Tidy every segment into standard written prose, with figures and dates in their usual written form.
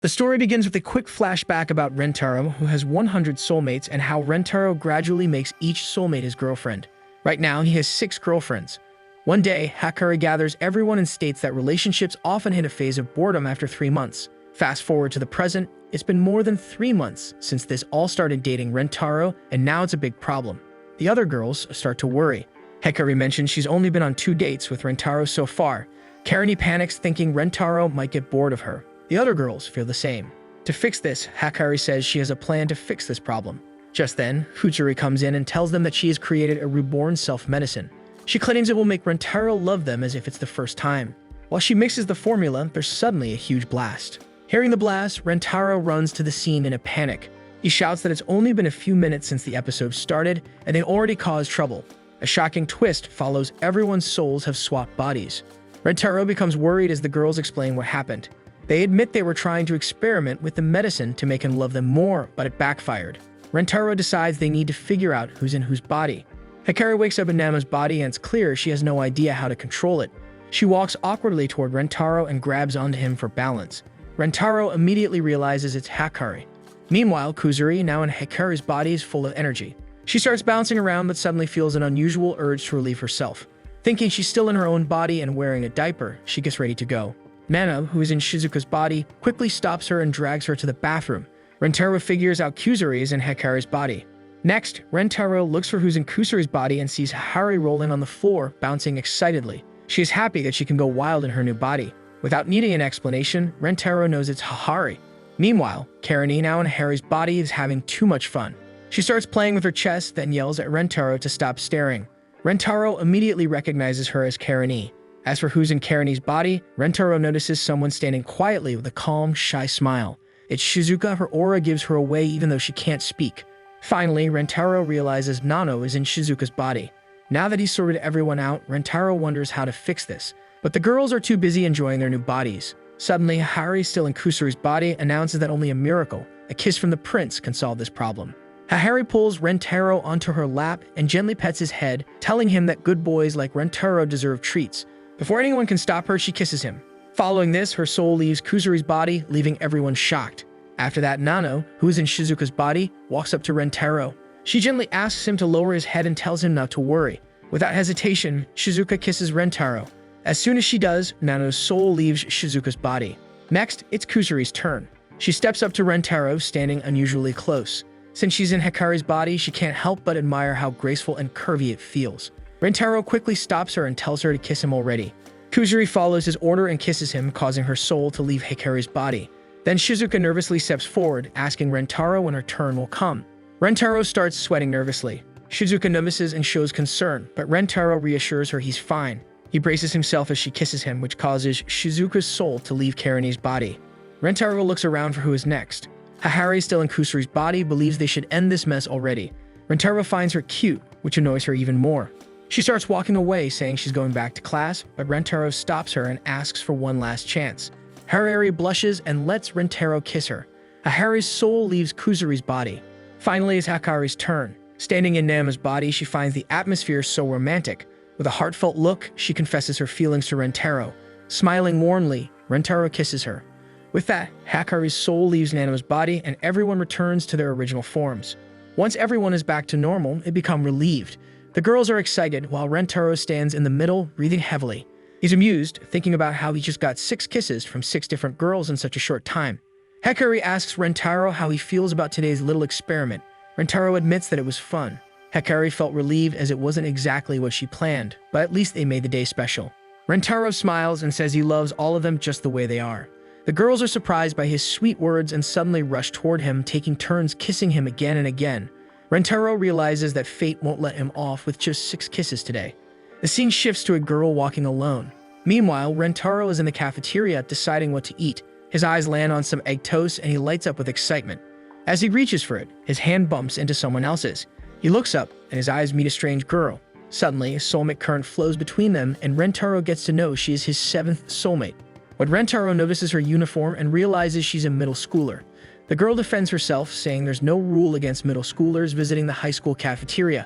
The story begins with a quick flashback about Rentaro, who has 100 soulmates, and how Rentaro gradually makes each soulmate his girlfriend. Right now, he has 6 girlfriends. One day, Hakari gathers everyone and states that relationships often hit a phase of boredom after 3 months. Fast forward to the present, it's been more than 3 months since this all started dating Rentaro, and now it's a big problem. The other girls start to worry. Hakari mentions she's only been on 2 dates with Rentaro so far. Karani panics, thinking Rentaro might get bored of her. The other girls feel the same. To fix this, Hakari says she has a plan to fix this problem. Just then, Futsuri comes in and tells them that she has created a reborn self-medicine. She claims it will make Rentaro love them as if it's the first time. While she mixes the formula, there's suddenly a huge blast. Hearing the blast, Rentaro runs to the scene in a panic. He shouts that it's only been a few minutes since the episode started, and they already caused trouble. A shocking twist follows. Everyone's souls have swapped bodies. Rentaro becomes worried as the girls explain what happened. They admit they were trying to experiment with the medicine to make him love them more, but it backfired. Rentaro decides they need to figure out who's in whose body. Hakari wakes up in Nama's body, and it's clear she has no idea how to control it. She walks awkwardly toward Rentaro and grabs onto him for balance. Rentaro immediately realizes it's Hakari. Meanwhile, Kuzuri, now in Hakari's body, is full of energy. She starts bouncing around but suddenly feels an unusual urge to relieve herself. Thinking she's still in her own body and wearing a diaper, she gets ready to go. Nana, who is in Shizuka's body, quickly stops her and drags her to the bathroom. Rentaro figures out Kuzuri is in Hakari's body. Next, Rentaro looks for who's in Kusuri's body and sees Hakari rolling on the floor, bouncing excitedly. She is happy that she can go wild in her new body. Without needing an explanation, Rentaro knows it's Hakari. Meanwhile, Karani, now in Harry's body, is having too much fun. She starts playing with her chest, then yells at Rentaro to stop staring. Rentaro immediately recognizes her as Karani. As for who's in Karani's body, Rentaro notices someone standing quietly with a calm, shy smile. It's Shizuka. Her aura gives her away even though she can't speak. Finally, Rentaro realizes Nano is in Shizuka's body. Now that he's sorted everyone out, Rentaro wonders how to fix this. But the girls are too busy enjoying their new bodies. Suddenly, Hari, still in Kusuri's body, announces that only a miracle, a kiss from the prince, can solve this problem. Hari pulls Rentaro onto her lap and gently pets his head, telling him that good boys like Rentaro deserve treats. Before anyone can stop her, she kisses him. Following this, her soul leaves Kusuri's body, leaving everyone shocked. After that, Nano, who is in Shizuka's body, walks up to Rentaro. She gently asks him to lower his head and tells him not to worry. Without hesitation, Shizuka kisses Rentaro. As soon as she does, Nano's soul leaves Shizuka's body. Next, it's Kusuri's turn. She steps up to Rentaro, standing unusually close. Since she's in Hakari's body, she can't help but admire how graceful and curvy it feels. Rentaro quickly stops her and tells her to kiss him already. Kusuri follows his order and kisses him, causing her soul to leave Hakari's body. Then Shizuka nervously steps forward, asking Rentaro when her turn will come. Rentaro starts sweating nervously. Shizuka notices and shows concern, but Rentaro reassures her he's fine. He braces himself as she kisses him, which causes Shizuka's soul to leave Karani's body. Rentaro looks around for who is next. Hahari, still in Kusuri's body, believes they should end this mess already. Rentaro finds her cute, which annoys her even more. She starts walking away, saying she's going back to class, but Rentaro stops her and asks for one last chance. Harari blushes and lets Rentaro kiss her. Hahari's soul leaves Kusuri's body. Finally, it's Hakari's turn. Standing in Nama's body, she finds the atmosphere so romantic. With a heartfelt look, she confesses her feelings to Rentaro. Smiling warmly, Rentaro kisses her. With that, Hakari's soul leaves Nama's body and everyone returns to their original forms. Once everyone is back to normal, they become relieved. The girls are excited while Rentaro stands in the middle, breathing heavily. He's amused, thinking about how he just got 6 kisses from 6 different girls in such a short time. Hakari asks Rentaro how he feels about today's little experiment. Rentaro admits that it was fun. Hakari felt relieved as it wasn't exactly what she planned, but at least they made the day special. Rentaro smiles and says he loves all of them just the way they are. The girls are surprised by his sweet words and suddenly rush toward him, taking turns kissing him again and again. Rentaro realizes that fate won't let him off with just 6 kisses today. The scene shifts to a girl walking alone. Meanwhile, Rentaro is in the cafeteria deciding what to eat. His eyes land on some egg toast and he lights up with excitement. As he reaches for it, his hand bumps into someone else's. He looks up and his eyes meet a strange girl. Suddenly, a soulmate current flows between them and Rentaro gets to know she is his 7th soulmate. When Rentaro notices her uniform and realizes she's a middle schooler, the girl defends herself, saying there's no rule against middle schoolers visiting the high school cafeteria.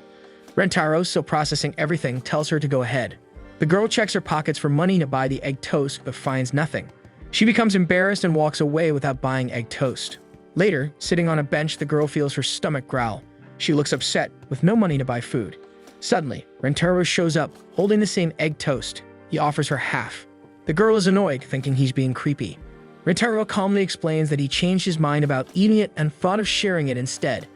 Rentaro, still processing everything, tells her to go ahead. The girl checks her pockets for money to buy the egg toast but finds nothing. She becomes embarrassed and walks away without buying egg toast. Later, sitting on a bench, the girl feels her stomach growl. She looks upset, with no money to buy food. Suddenly, Rentaro shows up, holding the same egg toast. He offers her half. The girl is annoyed, thinking he's being creepy. Rentaro calmly explains that he changed his mind about eating it and thought of sharing it instead.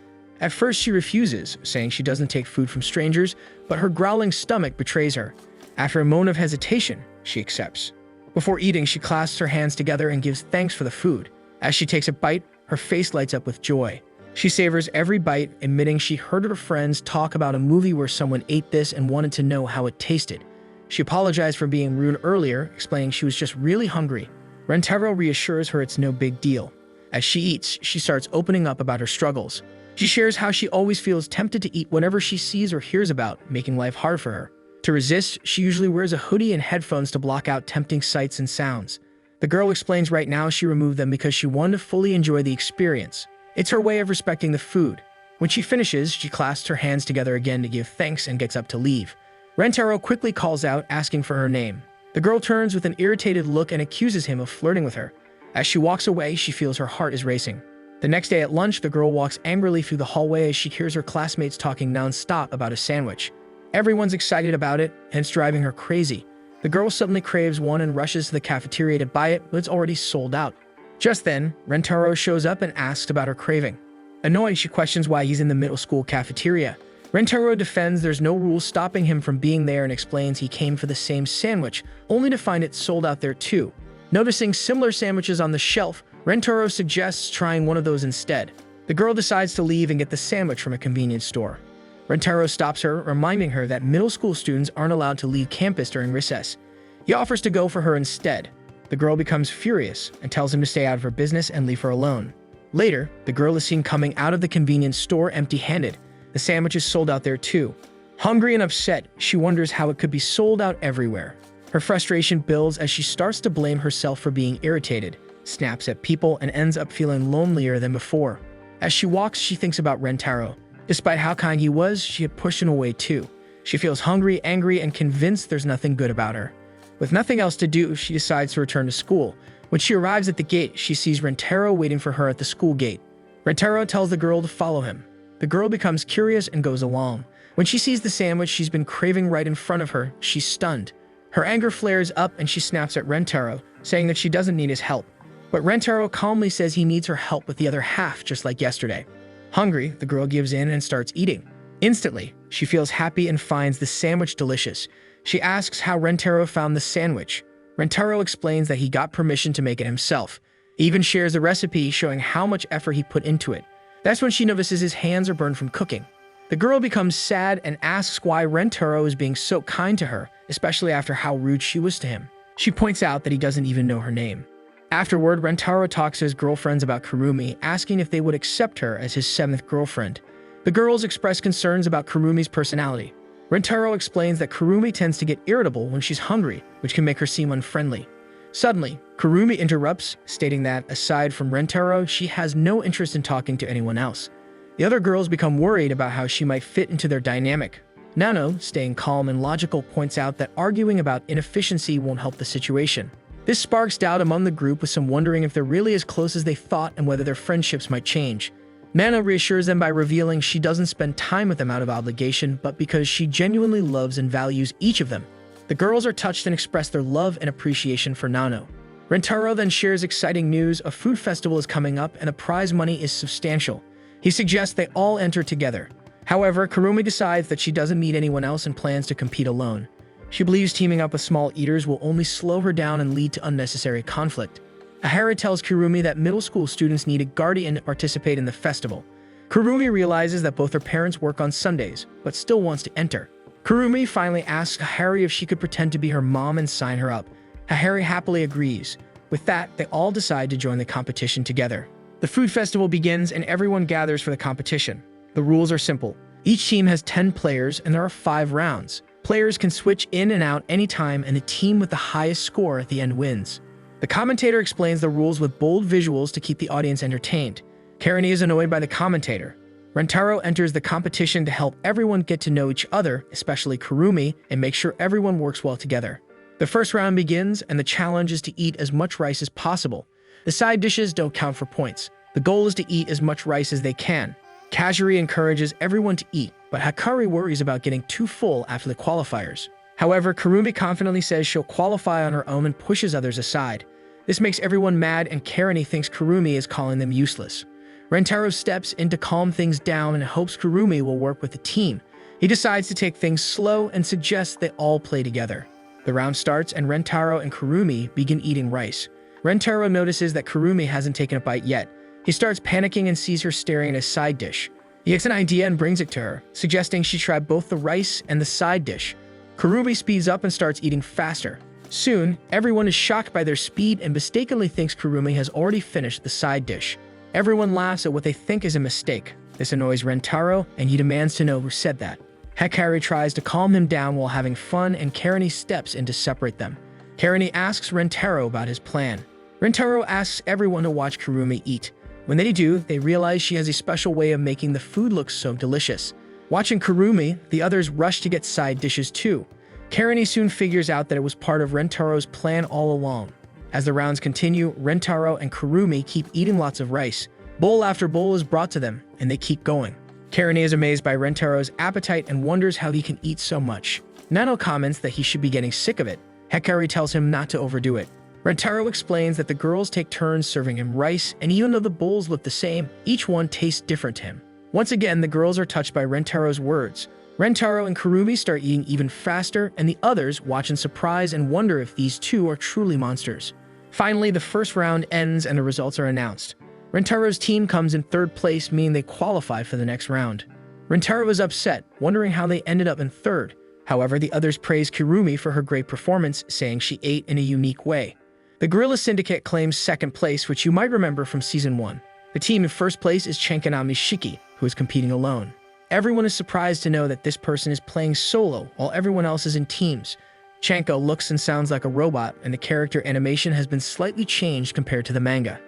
At first, she refuses, saying she doesn't take food from strangers, but her growling stomach betrays her. After a moment of hesitation, she accepts. Before eating, she clasps her hands together and gives thanks for the food. As she takes a bite, her face lights up with joy. She savors every bite, admitting she heard her friends talk about a movie where someone ate this and wanted to know how it tasted. She apologized for being rude earlier, explaining she was just really hungry. Rentaro reassures her it's no big deal. As she eats, she starts opening up about her struggles. She shares how she always feels tempted to eat whatever she sees or hears about, making life hard for her. To resist, she usually wears a hoodie and headphones to block out tempting sights and sounds. The girl explains right now she removed them because she wanted to fully enjoy the experience. It's her way of respecting the food. When she finishes, she clasps her hands together again to give thanks and gets up to leave. Rentaro quickly calls out, asking for her name. The girl turns with an irritated look and accuses him of flirting with her. As she walks away, she feels her heart is racing. The next day at lunch, the girl walks angrily through the hallway as she hears her classmates talking non-stop about a sandwich. Everyone's excited about it, and it's driving her crazy. The girl suddenly craves one and rushes to the cafeteria to buy it, but it's already sold out. Just then, Rentaro shows up and asks about her craving. Annoyed, she questions why he's in the middle school cafeteria. Rentaro defends there's no rules stopping him from being there and explains he came for the same sandwich, only to find it sold out there too. Noticing similar sandwiches on the shelf, Rentaro suggests trying one of those instead. The girl decides to leave and get the sandwich from a convenience store. Rentaro stops her, reminding her that middle school students aren't allowed to leave campus during recess. He offers to go for her instead. The girl becomes furious and tells him to stay out of her business and leave her alone. Later, the girl is seen coming out of the convenience store empty-handed. The sandwich is sold out there too. Hungry and upset, she wonders how it could be sold out everywhere. Her frustration builds as she starts to blame herself for being irritated, snaps at people, and ends up feeling lonelier than before. As she walks, she thinks about Rentaro. Despite how kind he was, she had pushed him away too. She feels hungry, angry, and convinced there's nothing good about her. With nothing else to do, she decides to return to school. When she arrives at the gate, she sees Rentaro waiting for her at the school gate. Rentaro tells the girl to follow him. The girl becomes curious and goes along. When she sees the sandwich she's been craving right in front of her, she's stunned. Her anger flares up and she snaps at Rentaro, saying that she doesn't need his help. But Rentaro calmly says he needs her help with the other half, just like yesterday. Hungry, the girl gives in and starts eating. Instantly, she feels happy and finds the sandwich delicious. She asks how Rentaro found the sandwich. Rentaro explains that he got permission to make it himself. He even shares the recipe, showing how much effort he put into it. That's when she notices his hands are burned from cooking. The girl becomes sad and asks why Rentaro is being so kind to her, especially after how rude she was to him. She points out that he doesn't even know her name. Afterward, Rentaro talks to his girlfriends about Kurumi, asking if they would accept her as his 7th girlfriend. The girls express concerns about Kurumi's personality. Rentaro explains that Kurumi tends to get irritable when she's hungry, which can make her seem unfriendly. Suddenly, Kurumi interrupts, stating that, aside from Rentaro, she has no interest in talking to anyone else. The other girls become worried about how she might fit into their dynamic. Nano, staying calm and logical, points out that arguing about inefficiency won't help the situation. This sparks doubt among the group, with some wondering if they're really as close as they thought and whether their friendships might change. Nano reassures them by revealing she doesn't spend time with them out of obligation, but because she genuinely loves and values each of them. The girls are touched and express their love and appreciation for Nano. Rentaro then shares exciting news: a food festival is coming up and the prize money is substantial. He suggests they all enter together. However, Kurumi decides that she doesn't meet anyone else and plans to compete alone. She believes teaming up with small eaters will only slow her down and lead to unnecessary conflict. Ahara tells Kurumi that middle school students need a guardian to participate in the festival. Kurumi realizes that both her parents work on Sundays, but still wants to enter. Kurumi finally asks Ahara if she could pretend to be her mom and sign her up. Ahara happily agrees. With that, they all decide to join the competition together. The food festival begins and everyone gathers for the competition. The rules are simple. Each team has 10 players and there are 5 rounds. Players can switch in and out anytime, and the team with the highest score at the end wins. The commentator explains the rules with bold visuals to keep the audience entertained. Karani is annoyed by the commentator. Rentaro enters the competition to help everyone get to know each other, especially Kurumi, and make sure everyone works well together. The first round begins, and the challenge is to eat as much rice as possible. The side dishes don't count for points. The goal is to eat as much rice as they can. Kajiri encourages everyone to eat, but Hakari worries about getting too full after the qualifiers. However, Kurumi confidently says she'll qualify on her own and pushes others aside. This makes everyone mad, and Karani thinks Kurumi is calling them useless. Rentaro steps in to calm things down and hopes Kurumi will work with the team. He decides to take things slow and suggests they all play together. The round starts, and Rentaro and Kurumi begin eating rice. Rentaro notices that Kurumi hasn't taken a bite yet. He starts panicking and sees her staring at a side dish. He gets an idea and brings it to her, suggesting she try both the rice and the side dish. Kurumi speeds up and starts eating faster. Soon, everyone is shocked by their speed and mistakenly thinks Kurumi has already finished the side dish. Everyone laughs at what they think is a mistake. This annoys Rentaro, and he demands to know who said that. Hakari tries to calm him down while having fun, and Karani steps in to separate them. Karani asks Rentaro about his plan. Rentaro asks everyone to watch Kurumi eat. When they do, they realize she has a special way of making the food look so delicious. Watching Kurumi, the others rush to get side dishes too. Karani soon figures out that it was part of Rentaro's plan all along. As the rounds continue, Rentaro and Kurumi keep eating lots of rice. Bowl after bowl is brought to them, and they keep going. Karani is amazed by Rentaro's appetite and wonders how he can eat so much. Nano comments that he should be getting sick of it. Hakari tells him not to overdo it. Rentaro explains that the girls take turns serving him rice, and even though the bowls look the same, each one tastes different to him. Once again, the girls are touched by Rentaro's words. Rentaro and Kurumi start eating even faster, and the others watch in surprise and wonder if these two are truly monsters. Finally, the first round ends and the results are announced. Rentaro's team comes in third place, meaning they qualify for the next round. Rentaro is upset, wondering how they ended up in third. However, the others praise Kurumi for her great performance, saying she ate in a unique way. The Guerrilla Syndicate claims second place, which you might remember from Season 1. The team in first place is Chenkanami Shiki, who is competing alone. Everyone is surprised to know that this person is playing solo, while everyone else is in teams. Chanko looks and sounds like a robot, and the character animation has been slightly changed compared to the manga.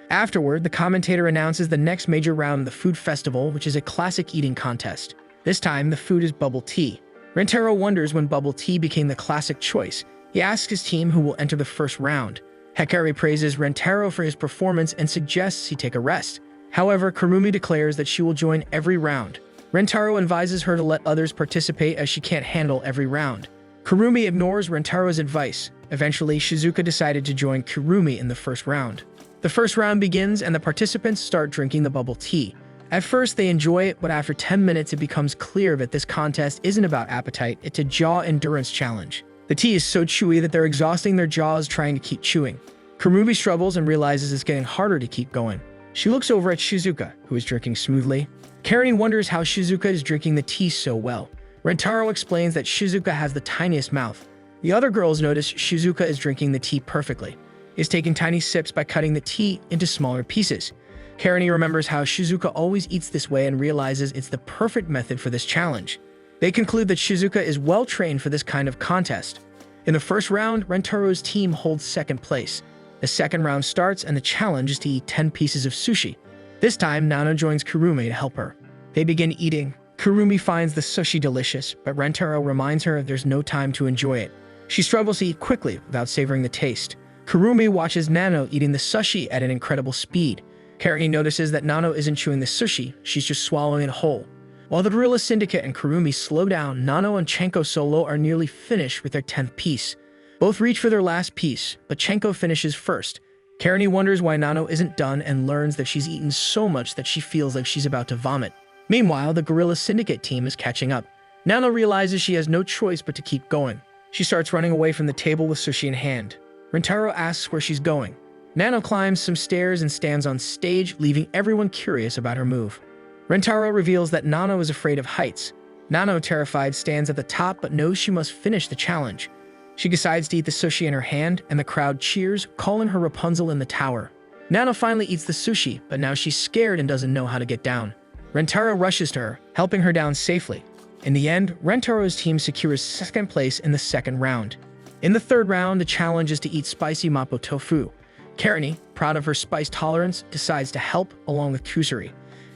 Afterward, the commentator announces the next major round of the food festival, which is a classic eating contest. This time, the food is bubble tea. Rentaro wonders when bubble tea became the classic choice. He asks his team who will enter the first round. Hakari praises Rentaro for his performance and suggests he take a rest. However, Kurumi declares that she will join every round. Rentaro advises her to let others participate as she can't handle every round. Kurumi ignores Rentaro's advice. Eventually, Shizuka decided to join Kurumi in the first round. The first round begins, and the participants start drinking the bubble tea. At first, they enjoy it, but after 10 minutes, it becomes clear that this contest isn't about appetite, it's a jaw endurance challenge. The tea is so chewy that they're exhausting their jaws trying to keep chewing. Kurumi struggles and realizes it's getting harder to keep going. She looks over at Shizuka, who is drinking smoothly. Karani wonders how Shizuka is drinking the tea so well. Rentaro explains that Shizuka has the tiniest mouth. The other girls notice Shizuka is drinking the tea perfectly. He is taking tiny sips by cutting the tea into smaller pieces. Karani remembers how Shizuka always eats this way and realizes it's the perfect method for this challenge. They conclude that Shizuka is well trained for this kind of contest. In the first round, Rentaro's team holds second place. The second round starts, and the challenge is to eat 10 pieces of sushi. This time, Nano joins Kurumi to help her. They begin eating. Kurumi finds the sushi delicious, but Rentaro reminds her there's no time to enjoy it. She struggles to eat quickly without savoring the taste. Kurumi watches Nano eating the sushi at an incredible speed. Karani notices that Nano isn't chewing the sushi, she's just swallowing it whole. While the Guerrilla Syndicate and Kurumi slow down, Nano and Chenko Solo are nearly finished with their 10th piece. Both reach for their last piece, but Chenko finishes first. Karani wonders why Nano isn't done and learns that she's eaten so much that she feels like she's about to vomit. Meanwhile, the Guerrilla Syndicate team is catching up. Nano realizes she has no choice but to keep going. She starts running away from the table with sushi in hand. Rentaro asks where she's going. Nano climbs some stairs and stands on stage, leaving everyone curious about her move. Rentaro reveals that Nano is afraid of heights. Nano, terrified, stands at the top but knows she must finish the challenge. She decides to eat the sushi in her hand, and the crowd cheers, calling her Rapunzel in the tower. Nano finally eats the sushi, but now she's scared and doesn't know how to get down. Rentaro rushes to her, helping her down safely. In the end, Rentaro's team secures second place in the second round. In the third round, the challenge is to eat spicy mapo tofu. Karani, proud of her spice tolerance, decides to help along with Kusuri.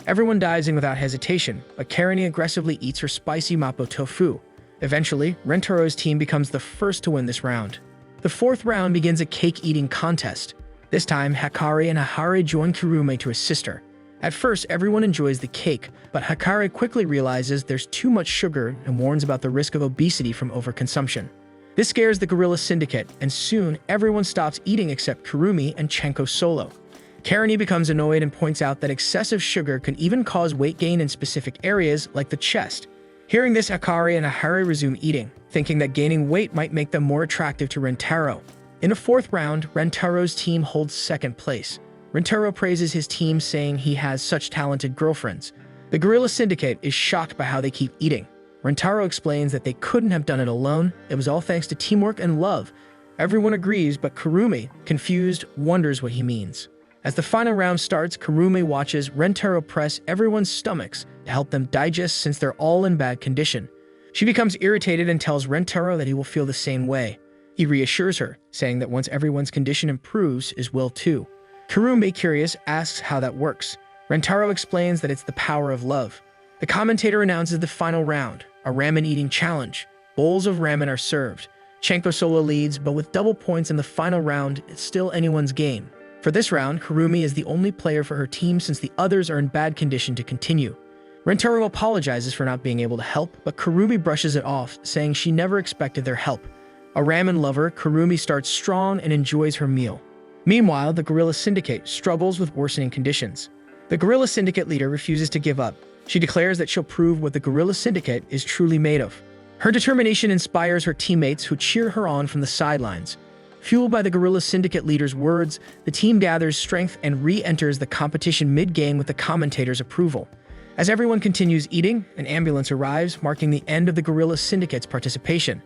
Everyone dives in without hesitation, but Karani aggressively eats her spicy mapo tofu. Eventually, Rentaro's team becomes the first to win this round. The fourth round begins a cake-eating contest. This time, Hikari and Hahari join Kurume to assist her. At first, everyone enjoys the cake, but Hikari quickly realizes there's too much sugar and warns about the risk of obesity from overconsumption. This scares the Gorilla Syndicate, and soon everyone stops eating except Kurumi and Chenko Solo. Karani becomes annoyed and points out that excessive sugar can even cause weight gain in specific areas like the chest. Hearing this, Hikari and Hahari resume eating, thinking that gaining weight might make them more attractive to Rentaro. In the fourth round, Rentaro's team holds second place. Rentaro praises his team, saying he has such talented girlfriends. The Gorilla Syndicate is shocked by how they keep eating. Rentaro explains that they couldn't have done it alone. It was all thanks to teamwork and love. Everyone agrees, but Kurumi, confused, wonders what he means. As the final round starts, Kurumi watches Rentaro press everyone's stomachs to help them digest since they're all in bad condition. She becomes irritated and tells Rentaro that he will feel the same way. He reassures her, saying that once everyone's condition improves, his will too. Kurumi, curious, asks how that works. Rentaro explains that it's the power of love. The commentator announces the final round, a ramen eating challenge. Bowls of ramen are served. Chenko Solo leads, but with double points in the final round, it's still anyone's game. For this round, Kurumi is the only player for her team since the others are in bad condition to continue. Rentaro apologizes for not being able to help, but Kurumi brushes it off, saying she never expected their help. A ramen lover, Kurumi starts strong and enjoys her meal. Meanwhile, the Gorilla Syndicate struggles with worsening conditions. The Gorilla Syndicate leader refuses to give up. She declares that she'll prove what the Gorilla Syndicate is truly made of. Her determination inspires her teammates who cheer her on from the sidelines. Fueled by the Gorilla Syndicate leader's words, the team gathers strength and re-enters the competition mid-game with the commentator's approval. As everyone continues eating, an ambulance arrives, marking the end of the Gorilla Syndicate's participation.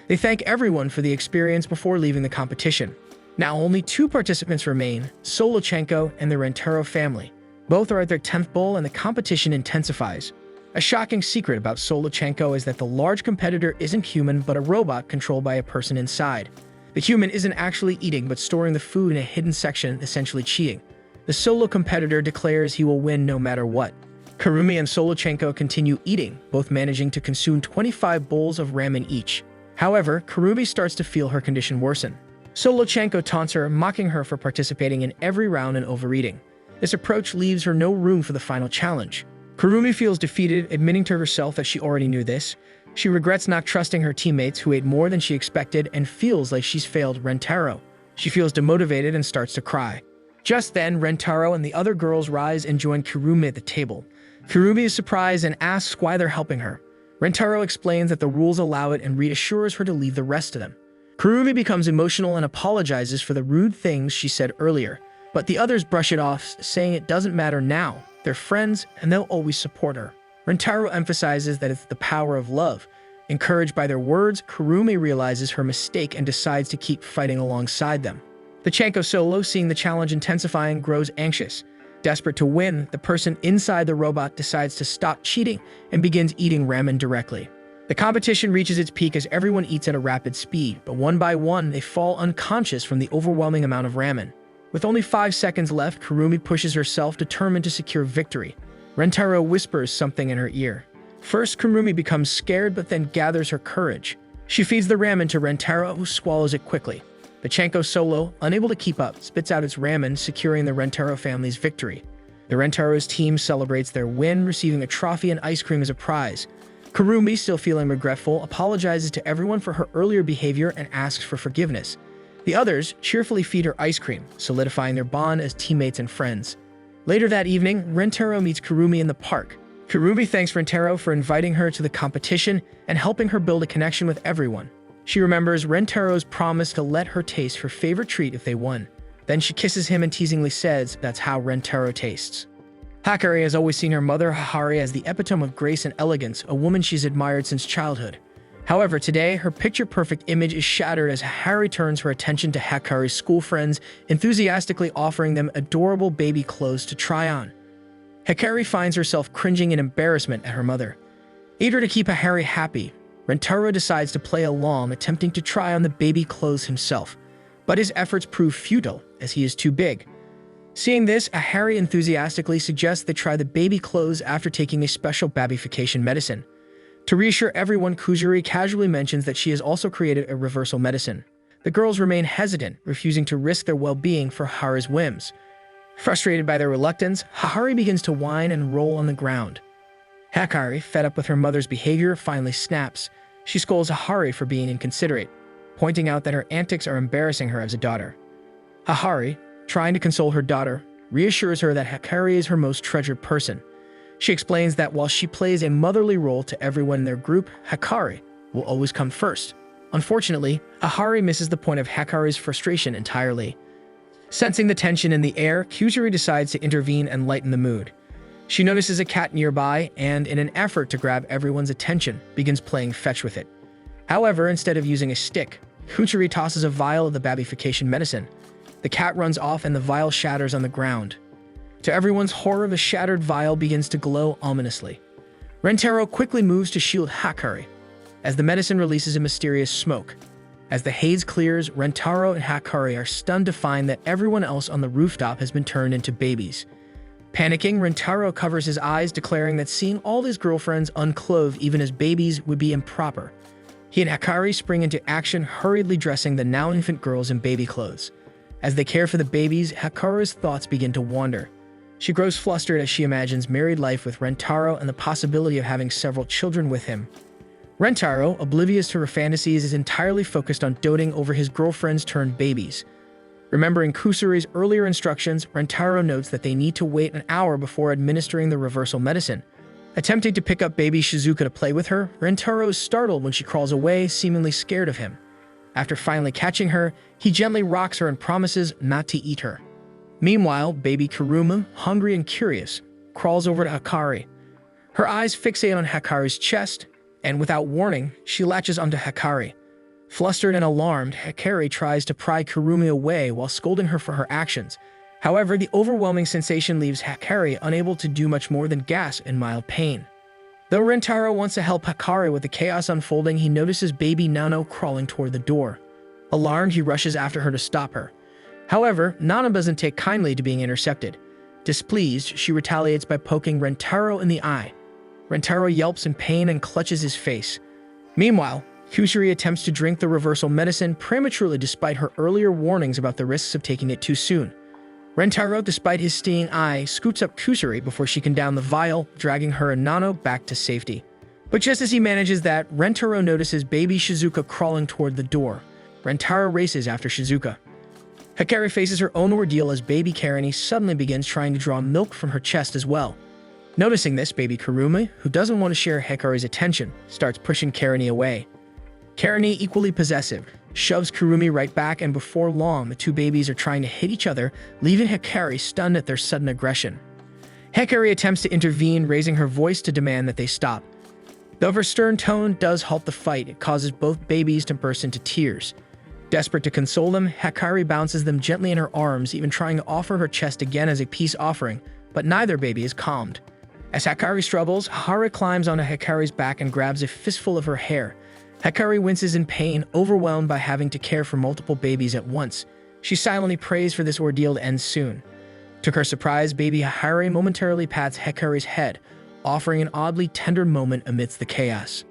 They thank everyone for the experience before leaving the competition. Now only 2 participants remain, Solochenko and the Rentaro family. Both are at their 10th bowl and the competition intensifies. A shocking secret about Solochenko is that the large competitor isn't human but a robot controlled by a person inside. The human isn't actually eating but storing the food in a hidden section, essentially cheating. The solo competitor declares he will win no matter what. Kurumi and Solochenko continue eating, both managing to consume 25 bowls of ramen each. However, Kurumi starts to feel her condition worsen. Solochenko taunts her, mocking her for participating in every round and overeating. This approach leaves her no room for the final challenge. Kurumi feels defeated, admitting to herself that she already knew this. She regrets not trusting her teammates who ate more than she expected and feels like she's failed Rentaro. She feels demotivated and starts to cry. Just then, Rentaro and the other girls rise and join Kurumi at the table. Kurumi is surprised and asks why they're helping her. Rentaro explains that the rules allow it and reassures her to leave the rest of them. Kurumi becomes emotional and apologizes for the rude things she said earlier, but the others brush it off, saying it doesn't matter now. They're friends and they'll always support her. Rentaro emphasizes that it's the power of love. Encouraged by their words, Kurumi realizes her mistake and decides to keep fighting alongside them. The Chenko Solo, seeing the challenge intensifying, grows anxious. Desperate to win, the person inside the robot decides to stop cheating and begins eating ramen directly. The competition reaches its peak as everyone eats at a rapid speed, but one by one, they fall unconscious from the overwhelming amount of ramen. With only 5 seconds left, Kurumi pushes herself, determined to secure victory. Rentaro whispers something in her ear. First, Kurumi becomes scared, but then gathers her courage. She feeds the ramen to Rentaro, who swallows it quickly. The Chenko Solo, unable to keep up, spits out its ramen, securing the Rentaro family's victory. The Rentaro's team celebrates their win, receiving a trophy and ice cream as a prize. Kurumi, still feeling regretful, apologizes to everyone for her earlier behavior and asks for forgiveness. The others cheerfully feed her ice cream, solidifying their bond as teammates and friends. Later that evening, Rentaro meets Kurumi in the park. Kurumi thanks Rentaro for inviting her to the competition and helping her build a connection with everyone. She remembers Rentaro's promise to let her taste her favorite treat if they won. Then she kisses him and teasingly says that's how Rentaro tastes. Hikari has always seen her mother, Hahari, as the epitome of grace and elegance, a woman she's admired since childhood. However, today, her picture-perfect image is shattered as Hahari turns her attention to Hikari's school friends, enthusiastically offering them adorable baby clothes to try on. Hikari finds herself cringing in embarrassment at her mother. Eager to keep Hahari happy, Rentaro decides to play along, attempting to try on the baby clothes himself. But his efforts prove futile, as he is too big. Seeing this, Hahari enthusiastically suggests they try the baby clothes after taking a special babification medicine. To reassure everyone, Kuzuri casually mentions that she has also created a reversal medicine. The girls remain hesitant, refusing to risk their well-being for Hahari's whims. Frustrated by their reluctance, Hahari begins to whine and roll on the ground. Hikari, fed up with her mother's behavior, finally snaps. She scolds Hahari for being inconsiderate, pointing out that her antics are embarrassing her as a daughter. Hahari, trying to console her daughter, reassures her that Hikari is her most treasured person. She explains that while she plays a motherly role to everyone in their group, Hikari will always come first. Unfortunately, Hahari misses the point of Hikari's frustration entirely. Sensing the tension in the air, Kusuri decides to intervene and lighten the mood. She notices a cat nearby and, in an effort to grab everyone's attention, begins playing fetch with it. However, instead of using a stick, Kusuri tosses a vial of the babification medicine. The cat runs off and the vial shatters on the ground. To everyone's horror, the shattered vial begins to glow ominously. Rentaro quickly moves to shield Hikari, as the medicine releases a mysterious smoke. As the haze clears, Rentaro and Hikari are stunned to find that everyone else on the rooftop has been turned into babies. Panicking, Rentaro covers his eyes, declaring that seeing all his girlfriends unclothed even as babies would be improper. He and Hikari spring into action, hurriedly dressing the now-infant girls in baby clothes. As they care for the babies, Hikari's thoughts begin to wander. She grows flustered as she imagines married life with Rentaro and the possibility of having several children with him. Rentaro, oblivious to her fantasies, is entirely focused on doting over his girlfriends turned babies. Remembering Kusuri's earlier instructions, Rentaro notes that they need to wait an hour before administering the reversal medicine. Attempting to pick up baby Shizuka to play with her, Rentaro is startled when she crawls away, seemingly scared of him. After finally catching her, he gently rocks her and promises not to eat her. Meanwhile, baby Kuruma, hungry and curious, crawls over to Hikari. Her eyes fixate on Hikari's chest, and without warning, she latches onto Hikari. Flustered and alarmed, Hikari tries to pry Kurumi away while scolding her for her actions. However, the overwhelming sensation leaves Hikari unable to do much more than gasp in mild pain. Though Rentaro wants to help Hikari with the chaos unfolding, he notices baby Nano crawling toward the door. Alarmed, he rushes after her to stop her. However, Nano doesn't take kindly to being intercepted. Displeased, she retaliates by poking Rentaro in the eye. Rentaro yelps in pain and clutches his face. Meanwhile, Kusuri attempts to drink the reversal medicine prematurely despite her earlier warnings about the risks of taking it too soon. Rentaro, despite his stinging eye, scoots up Kusuri before she can down the vial, dragging her and Nano back to safety. But just as he manages that, Rentaro notices baby Shizuka crawling toward the door. Rentaro races after Shizuka. Hikari faces her own ordeal as baby Karani suddenly begins trying to draw milk from her chest as well. Noticing this, baby Kurumi, who doesn't want to share Hikari's attention, starts pushing Karani away. Karani, equally possessive, shoves Kurumi right back, and before long, the two babies are trying to hit each other, leaving Hikari stunned at their sudden aggression. Hikari attempts to intervene, raising her voice to demand that they stop. Though her stern tone does halt the fight, it causes both babies to burst into tears. Desperate to console them, Hikari bounces them gently in her arms, even trying to offer her chest again as a peace offering, but neither baby is calmed. As Hikari struggles, Hahari climbs onto Hikari's back and grabs a fistful of her hair. Hikari winces in pain, overwhelmed by having to care for multiple babies at once. She silently prays for this ordeal to end soon. To her surprise, baby Hahari momentarily pats Hikari's head, offering an oddly tender moment amidst the chaos.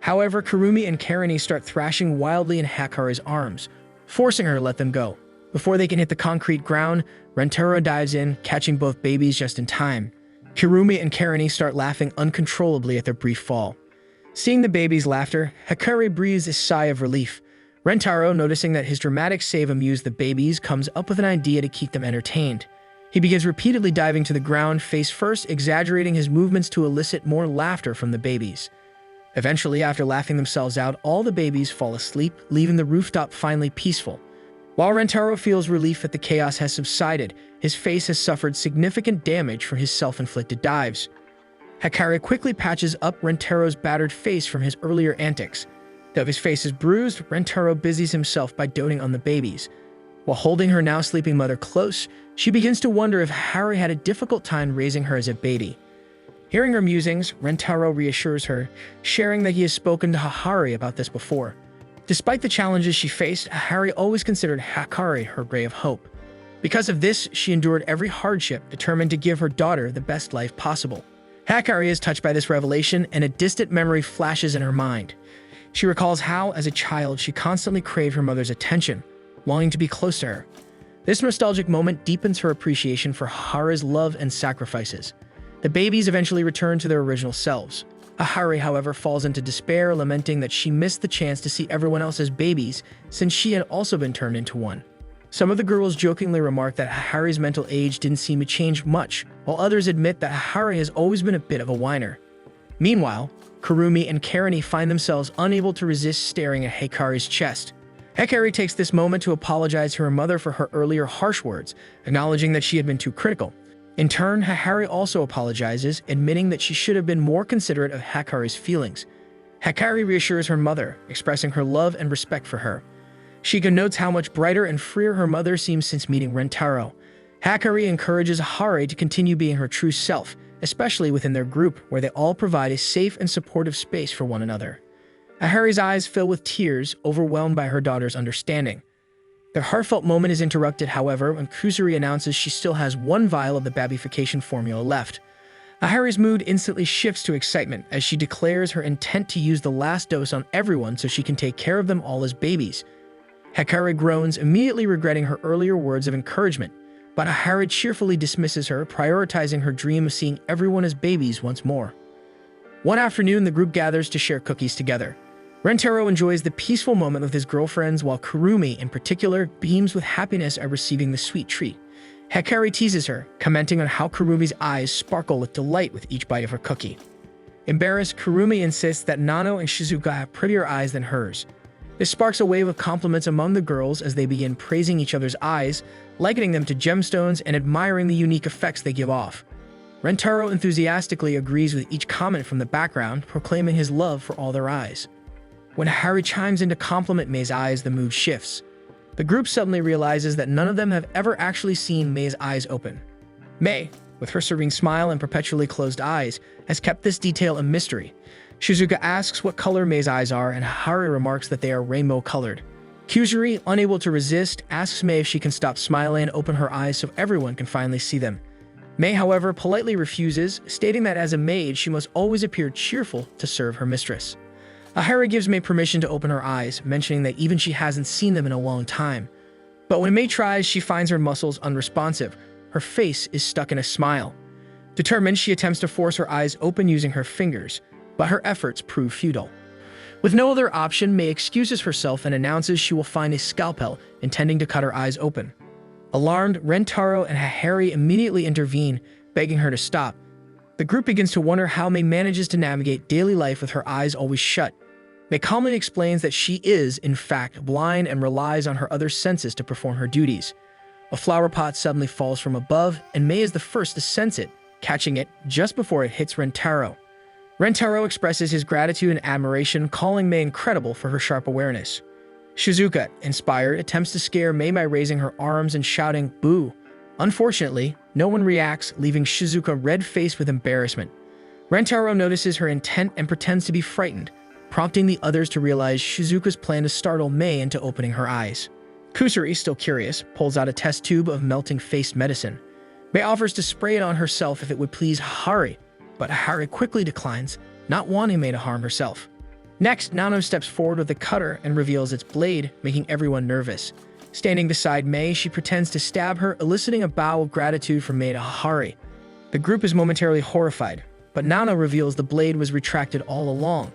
However, Kurumi and Karani start thrashing wildly in Hikari's arms, forcing her to let them go. Before they can hit the concrete ground, Rentaro dives in, catching both babies just in time. Kurumi and Karani start laughing uncontrollably at their brief fall. Seeing the baby's laughter, Hikari breathes a sigh of relief. Rentaro, noticing that his dramatic save amused the babies, comes up with an idea to keep them entertained. He begins repeatedly diving to the ground, face first, exaggerating his movements to elicit more laughter from the babies. Eventually, after laughing themselves out, all the babies fall asleep, leaving the rooftop finally peaceful. While Rentaro feels relief that the chaos has subsided, his face has suffered significant damage from his self-inflicted dives. Hikari quickly patches up Rentaro's battered face from his earlier antics. Though his face is bruised, Rentaro busies himself by doting on the babies. While holding her now sleeping mother close, she begins to wonder if Hahari had a difficult time raising her as a baby. Hearing her musings, Rentaro reassures her, sharing that he has spoken to Hahari about this before. Despite the challenges she faced, Hahari always considered Hikari her ray of hope. Because of this, she endured every hardship, determined to give her daughter the best life possible. Hikari is touched by this revelation, and a distant memory flashes in her mind. She recalls how, as a child, she constantly craved her mother's attention, longing to be close to her. This nostalgic moment deepens her appreciation for Haru's love and sacrifices. The babies eventually return to their original selves. Ahari, however, falls into despair, lamenting that she missed the chance to see everyone else as babies since she had also been turned into one. Some of the girls jokingly remark that Ahari's mental age didn't seem to change much, while others admit that Ahari has always been a bit of a whiner. Meanwhile, Kurumi and Karani find themselves unable to resist staring at Hikari's chest. Hikari takes this moment to apologize to her mother for her earlier harsh words, acknowledging that she had been too critical. In turn, Hikari also apologizes, admitting that she should have been more considerate of Hikari's feelings. Hikari reassures her mother, expressing her love and respect for her. Shika notes how much brighter and freer her mother seems since meeting Rentaro. Hikari encourages Ahari to continue being her true self, especially within their group, where they all provide a safe and supportive space for one another. Ahari's eyes fill with tears, overwhelmed by her daughter's understanding. Their heartfelt moment is interrupted, however, when Kusuri announces she still has one vial of the babification formula left. Ahari's mood instantly shifts to excitement as she declares her intent to use the last dose on everyone so she can take care of them all as babies. Hikari groans, immediately regretting her earlier words of encouragement, but Ahari cheerfully dismisses her, prioritizing her dream of seeing everyone as babies once more. One afternoon, the group gathers to share cookies together. Rentaro enjoys the peaceful moment with his girlfriends, while Kurumi, in particular, beams with happiness at receiving the sweet treat. Hikari teases her, commenting on how Kurumi's eyes sparkle with delight with each bite of her cookie. Embarrassed, Kurumi insists that Nano and Shizuka have prettier eyes than hers. This sparks a wave of compliments among the girls as they begin praising each other's eyes, likening them to gemstones and admiring the unique effects they give off. Rentaro enthusiastically agrees with each comment from the background, proclaiming his love for all their eyes. When Ahari chimes in to compliment Mei's eyes, the mood shifts. The group suddenly realizes that none of them have ever actually seen Mei's eyes open. Mei, with her serene smile and perpetually closed eyes, has kept this detail a mystery. Shizuka asks what color Mei's eyes are, and Ahari remarks that they are rainbow-colored. Kusuri, unable to resist, asks Mei if she can stop smiling and open her eyes so everyone can finally see them. Mei, however, politely refuses, stating that as a maid, she must always appear cheerful to serve her mistress. Ahari gives Mei permission to open her eyes, mentioning that even she hasn't seen them in a long time. But when Mei tries, she finds her muscles unresponsive. Her face is stuck in a smile. Determined, she attempts to force her eyes open using her fingers, but her efforts prove futile. With no other option, Mei excuses herself and announces she will find a scalpel, intending to cut her eyes open. Alarmed, Rentaro and Ahari immediately intervene, begging her to stop. The group begins to wonder how Mei manages to navigate daily life with her eyes always shut. Mei calmly explains that she is, in fact, blind and relies on her other senses to perform her duties. A flower pot suddenly falls from above, and Mei is the first to sense it, catching it just before it hits Rentaro. Rentaro expresses his gratitude and admiration, calling Mei incredible for her sharp awareness. Shizuka, inspired, attempts to scare Mei by raising her arms and shouting, "Boo!" Unfortunately, no one reacts, leaving Shizuka red-faced with embarrassment. Rentaro notices her intent and pretends to be frightened, prompting the others to realize Shizuka's plan to startle Mei into opening her eyes. Kusuri, still curious, pulls out a test tube of melting face medicine. Mei offers to spray it on herself if it would please Ahari, but Ahari quickly declines, not wanting Mei to harm herself. Next, Nano steps forward with a cutter and reveals its blade, making everyone nervous. Standing beside Mei, she pretends to stab her, eliciting a bow of gratitude from Mei to Ahari. The group is momentarily horrified, but Nano reveals the blade was retracted all along.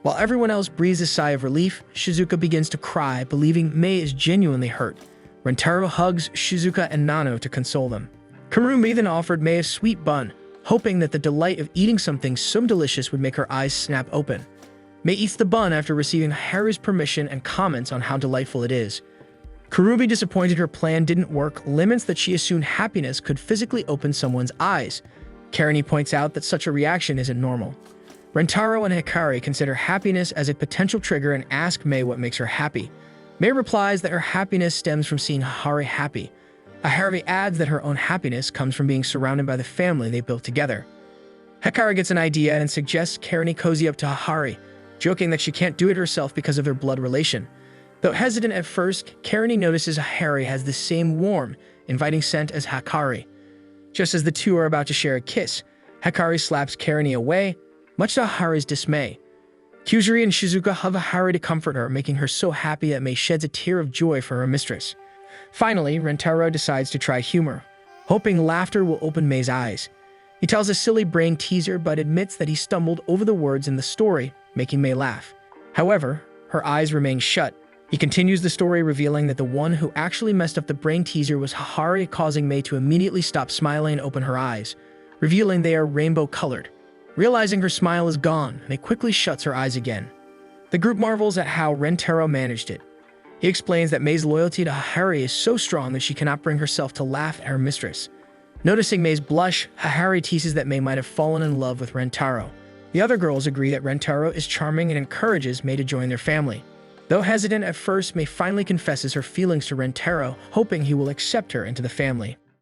While everyone else breathes a sigh of relief, Shizuka begins to cry, believing Mei is genuinely hurt. Rentaro hugs Shizuka and Nano to console them. Kurumi then offered Mei a sweet bun, hoping that the delight of eating something so delicious would make her eyes snap open. Mei eats the bun after receiving Harry's permission and comments on how delightful it is. Kurumi, disappointed her plan didn't work, laments that she assumed happiness could physically open someone's eyes. Karani points out that such a reaction isn't normal. Rentaro and Hikari consider happiness as a potential trigger and ask Mei what makes her happy. Mei replies that her happiness stems from seeing Ahari happy. Ahari adds that her own happiness comes from being surrounded by the family they built together. Hikari gets an idea and suggests Karani cozy up to Ahari, joking that she can't do it herself because of their blood relation. Though hesitant at first, Karani notices Ahari has the same warm, inviting scent as Hikari. Just as the two are about to share a kiss, Hikari slaps Karani away, much to Ahari's dismay. Kyuzuri and Shizuka hug Haru to comfort her, making her so happy that Mei sheds a tear of joy for her mistress. Finally, Rentaro decides to try humor, hoping laughter will open Mei's eyes. He tells a silly brain teaser but admits that he stumbled over the words in the story, making Mei laugh. However, her eyes remain shut. He continues the story, revealing that the one who actually messed up the brain teaser was Haru, causing Mei to immediately stop smiling and open her eyes, revealing they are rainbow-colored. Realizing her smile is gone, Mei quickly shuts her eyes again. The group marvels at how Rentaro managed it. He explains that Mei's loyalty to Haru is so strong that she cannot bring herself to laugh at her mistress. Noticing Mei's blush, Haru teases that Mei might have fallen in love with Rentaro. The other girls agree that Rentaro is charming and encourages Mei to join their family. Though hesitant at first, Mei finally confesses her feelings to Rentaro, hoping he will accept her into the family.